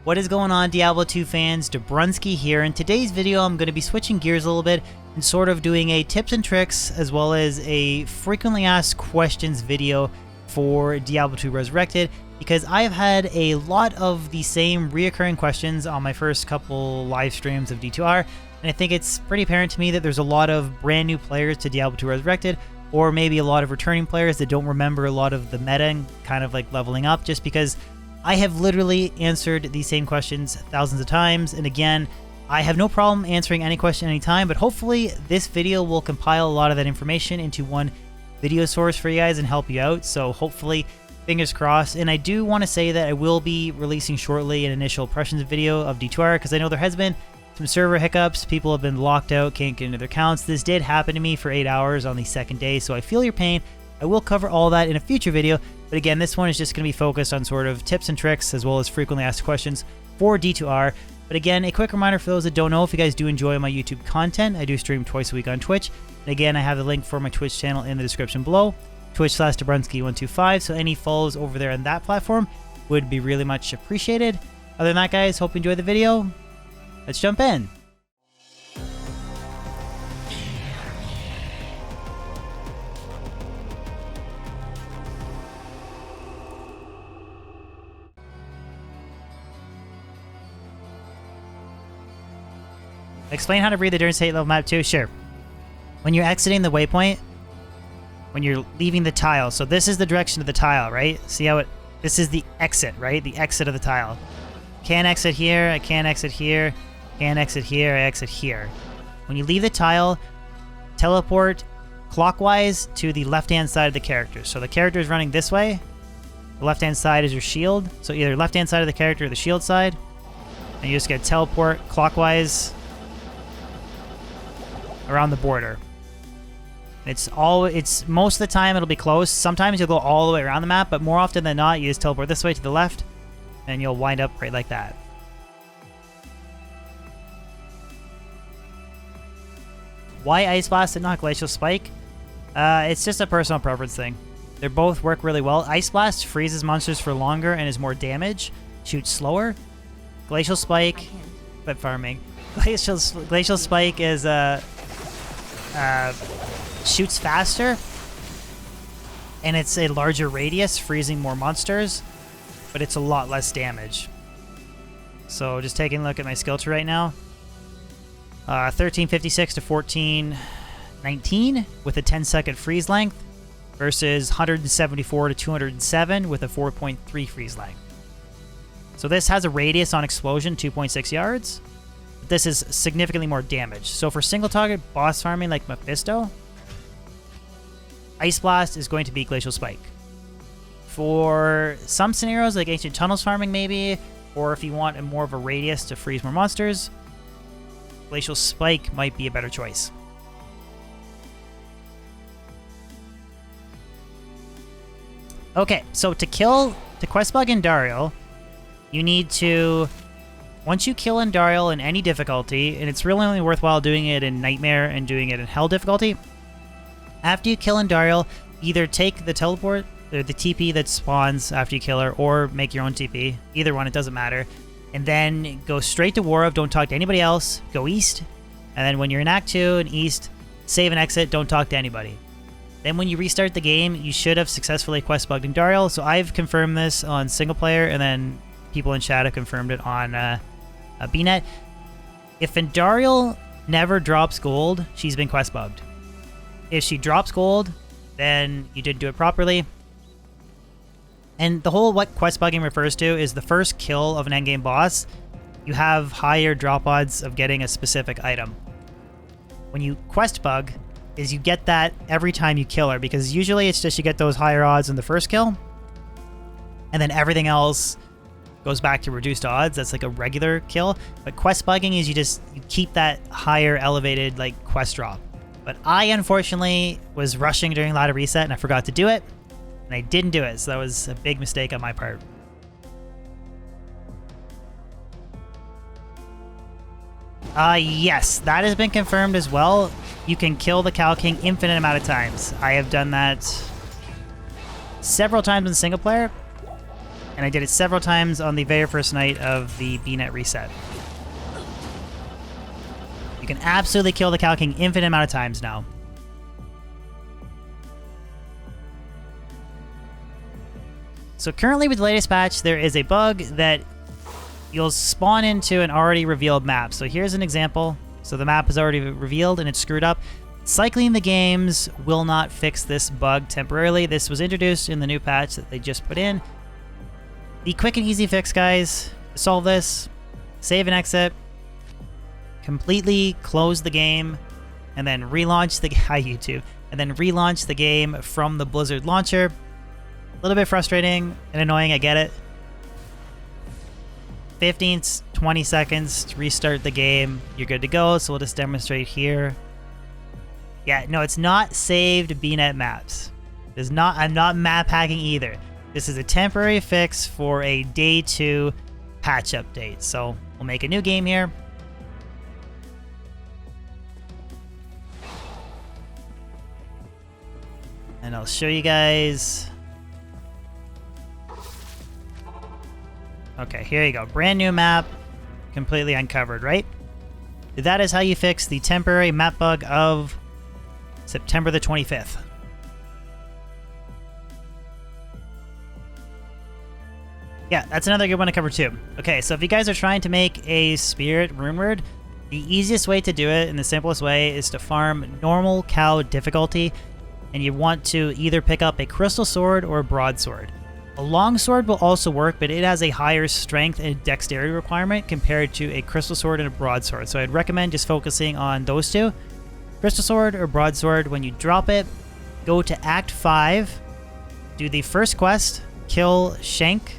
What is going on, Diablo 2 fans? Dobrunsky here. In today's video, I'm going to be switching gears a little bit and sort of doing a tips and tricks as well as a frequently asked questions video for Diablo 2 Resurrected, because I have had a lot of the same reoccurring questions on my first couple live streams of D2R, and I think it's pretty apparent to me that there's a lot of brand new players to Diablo 2 Resurrected, or maybe a lot of returning players that don't remember a lot of the meta and kind of like leveling up, just because I have literally answered these same questions thousands of times. And again, I have no problem answering any question anytime, but hopefully this video will compile a lot of that information into one video source for you guys and help you out. So hopefully, fingers crossed. And I do want to say that I will be releasing shortly an initial impressions video of D2R, because I know there has been some server hiccups. People have been locked out, can't get into their accounts. This did happen to me for 8 hours on the second day, so I feel your pain. I will cover all that in a future video, but again, this one is just going to be focused on sort of tips and tricks as well as frequently asked questions for D2R. But again, a quick reminder for those that don't know, if you guys do enjoy my YouTube content, I do stream twice a week on Twitch. And again, I have the link for my Twitch channel in the description below, Twitch/Dobrunsky125, so any follows over there on that platform would be really much appreciated. Other than that, guys, hope you enjoy the video. Let's jump in. Explain how to read the Durance State level map too? Sure. When you're exiting the waypoint, when you're leaving the tile, so this is the direction of the tile, right? See how it, this is the exit, right? The exit of the tile. Can't exit here, I can't exit here, can't exit here, I exit here. When you leave the tile, teleport clockwise to the left-hand side of the character. So the character is running this way, the left-hand side is your shield, so either left-hand side of the character or the shield side, and you just get teleport clockwise around the border. It's most of the time it'll be close. Sometimes you'll go all the way around the map, but more often than not, you just teleport this way to the left, and you'll wind up right like that. Why Ice Blast and not Glacial Spike? It's just a personal preference thing. They both work really well. Ice Blast freezes monsters for longer and is more damage, shoots slower. Glacial Spike, but farming. Glacial Spike is shoots faster, and it's a larger radius, freezing more monsters, but it's a lot less damage. So just taking a look at my skill tree right now, 1356 to 1419 with a 10-second freeze length versus 174 to 207 with a 4.3 freeze length. So this has a radius on explosion 2.6 yards. This is significantly more damage. So for single target boss farming like Mephisto, Ice Blast is going to be Glacial Spike. For some scenarios like Ancient Tunnels farming maybe, or if you want more of a radius to freeze more monsters, Glacial Spike might be a better choice. Okay, so to quest bug Andariel, you need to, once you kill Andariel in any difficulty, and it's really only worthwhile doing it in Nightmare and doing it in Hell difficulty, after you kill Andariel, either take the teleport, or the TP that spawns after you kill her, or make your own TP. Either one, it doesn't matter. And then go straight to War of, don't talk to anybody else, go east, and then when you're in Act 2 and east, save and exit, don't talk to anybody. Then when you restart the game, you should have successfully quest bugged Andariel. So I've confirmed this on single player, and then people in chat have confirmed it on BNet. If Andariel never drops gold, she's been quest bugged. If she drops gold, then you didn't do it properly. And the whole what quest bugging refers to is the first kill of an endgame boss, you have higher drop odds of getting a specific item. When you quest bug, is you get that every time you kill her, because usually it's just you get those higher odds in the first kill, and then everything else goes back to reduced odds. That's like a regular kill. But quest bugging is you keep that higher elevated like quest drop. But I unfortunately was rushing during ladder reset and I forgot to do it, and I didn't do it, so that was a big mistake on my part. Yes, that has been confirmed as well. You can kill the Cow King infinite amount of times. I have done that several times in single player. And I did it several times on the very first night of the BNet reset. You can absolutely kill the Cow King infinite amount of times now. So currently with the latest patch, there is a bug that you'll spawn into an already revealed map. So here's an example. So the map is already revealed and it's screwed up. Cycling the games will not fix this bug temporarily. This was introduced in the new patch that they just put in. The quick and easy fix, guys, to solve this, save and exit, completely close the game, and then relaunch the hi YouTube, and then relaunch the game from the Blizzard launcher. A little bit frustrating and annoying, I get it. 15, 20 seconds to restart the game. You're good to go, so we'll just demonstrate here. Yeah, no, it's not saved BNet maps. I'm not map hacking either. This is a temporary fix for a day 2 patch update. So we'll make a new game here. And I'll show you guys. Okay, here you go. Brand new map, completely uncovered, right? That is how you fix the temporary map bug of September the 25th. Yeah, that's another good one to cover too. Okay, so if you guys are trying to make a Spirit Runeward, the easiest way to do it and the simplest way is to farm normal cow difficulty, and you want to either pick up a Crystal Sword or a Broadsword. A Longsword will also work, but it has a higher strength and dexterity requirement compared to a Crystal Sword and a Broadsword, so I'd recommend just focusing on those two. Crystal Sword or Broadsword, when you drop it, go to Act 5, do the first quest, kill Shank,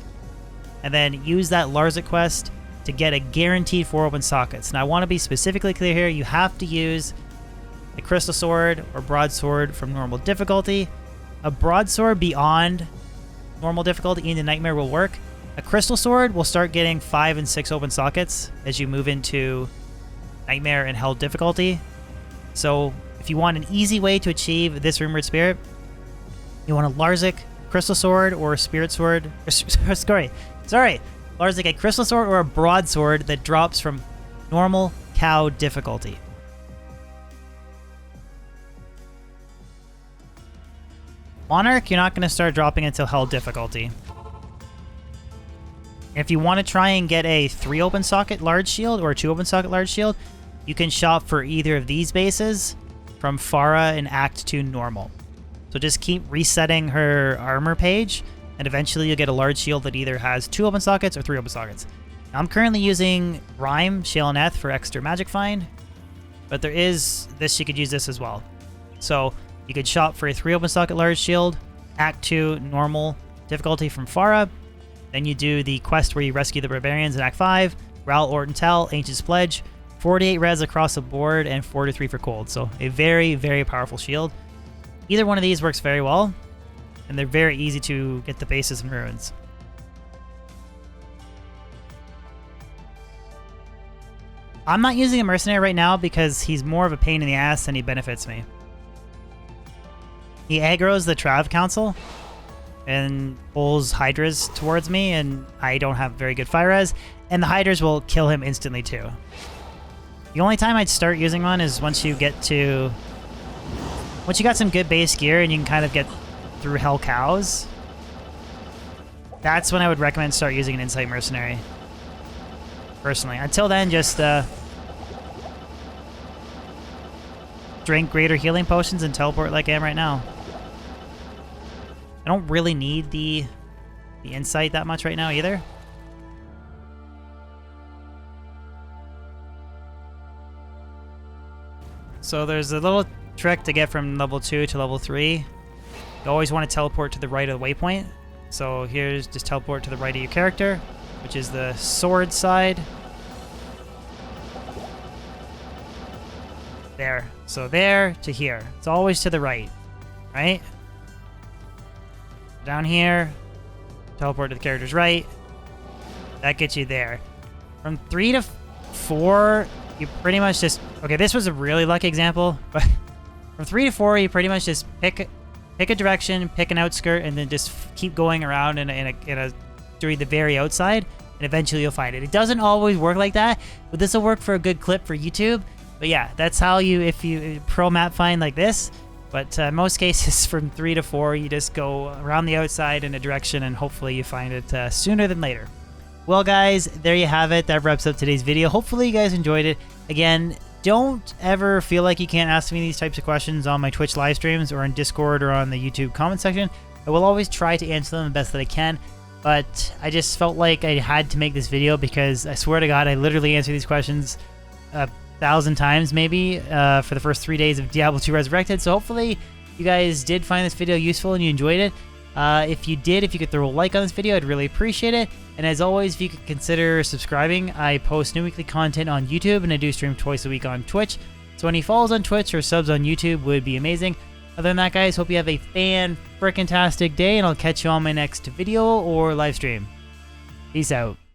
and then use that Larzik quest to get a guaranteed 4 open sockets. Now I want to be specifically clear here, you have to use a Crystal Sword or Broadsword from normal difficulty. A Broadsword beyond normal difficulty into Nightmare will work. A Crystal Sword will start getting 5 and 6 open sockets as you move into Nightmare and Hell difficulty. So if you want an easy way to achieve this Rumored Spirit, you want a Larzik Crystal Sword or a Spirit Sword. Sorry. Larzik, a Crystal Sword or a Broadsword that drops from normal cow difficulty. Monarch, you're not going to start dropping until Hell difficulty. If you want to try and get a 3 open socket large shield or a 2 open socket large shield, you can shop for either of these bases from Farah in Act 2 normal. So just keep resetting her armor page, and eventually you'll get a large shield that either has 2 open sockets or 3 open sockets. Now, I'm currently using Rhyme, Shale, and Eth for extra magic find, but there is this, you could use this as well. So you could shop for a 3 open socket large shield, Act 2 normal difficulty from Farah. Then you do the quest where you rescue the barbarians in Act 5, Ral Orton Tell, Ancient's Pledge, 48 res across the board, and 4 to 3 for cold. So a very, very powerful shield. Either one of these works very well, and they're very easy to get the bases and ruins. I'm not using a mercenary right now because he's more of a pain in the ass than he benefits me. He aggroes the Trav Council and pulls Hydras towards me, and I don't have very good fire res, and the Hydras will kill him instantly too. The only time I'd start using one is once you got some good base gear and you can kind of get through Hell Cows. That's when I would recommend start using an Insight Mercenary. Personally. Until then, just drink greater healing potions and teleport like I am right now. I don't really need the Insight that much right now either. So there's a little trick to get from level 2 to level 3. You always want to teleport to the right of the waypoint. So here's just teleport to the right of your character, which is the sword side. There. So there to here. It's always to the right, right? Down here, teleport to the character's right. That gets you there. From 3 to 4, you pretty much just... Okay, this was a really lucky example, but from 3 to 4, you pretty much just pick a direction, pick an outskirt, and then just keep going around in a during the very outside, and eventually you'll find it. It doesn't always work like that, but this will work for a good clip for YouTube. But yeah, that's how you, if you pro map find like this. But most cases from 3 to 4, you just go around the outside in a direction, and hopefully you find it sooner than later. Well guys, there you have it. That wraps up today's video. Hopefully you guys enjoyed it. Again, don't ever feel like you can't ask me these types of questions on my Twitch live streams or in Discord or on the YouTube comment section. I will always try to answer them the best that I can, but I just felt like I had to make this video because I swear to God, I literally answer these questions 1,000 times maybe for the first 3 days of Diablo 2 Resurrected. So hopefully you guys did find this video useful and you enjoyed it. If you did, if you could throw a like on this video, I'd really appreciate it. And as always, if you could consider subscribing. I post new weekly content on YouTube, and I do stream twice a week on Twitch. So any follows on Twitch or subs on YouTube would be amazing. Other than that, guys, hope you have a fan-frickin-tastic day, and I'll catch you on my next video or live stream. Peace out.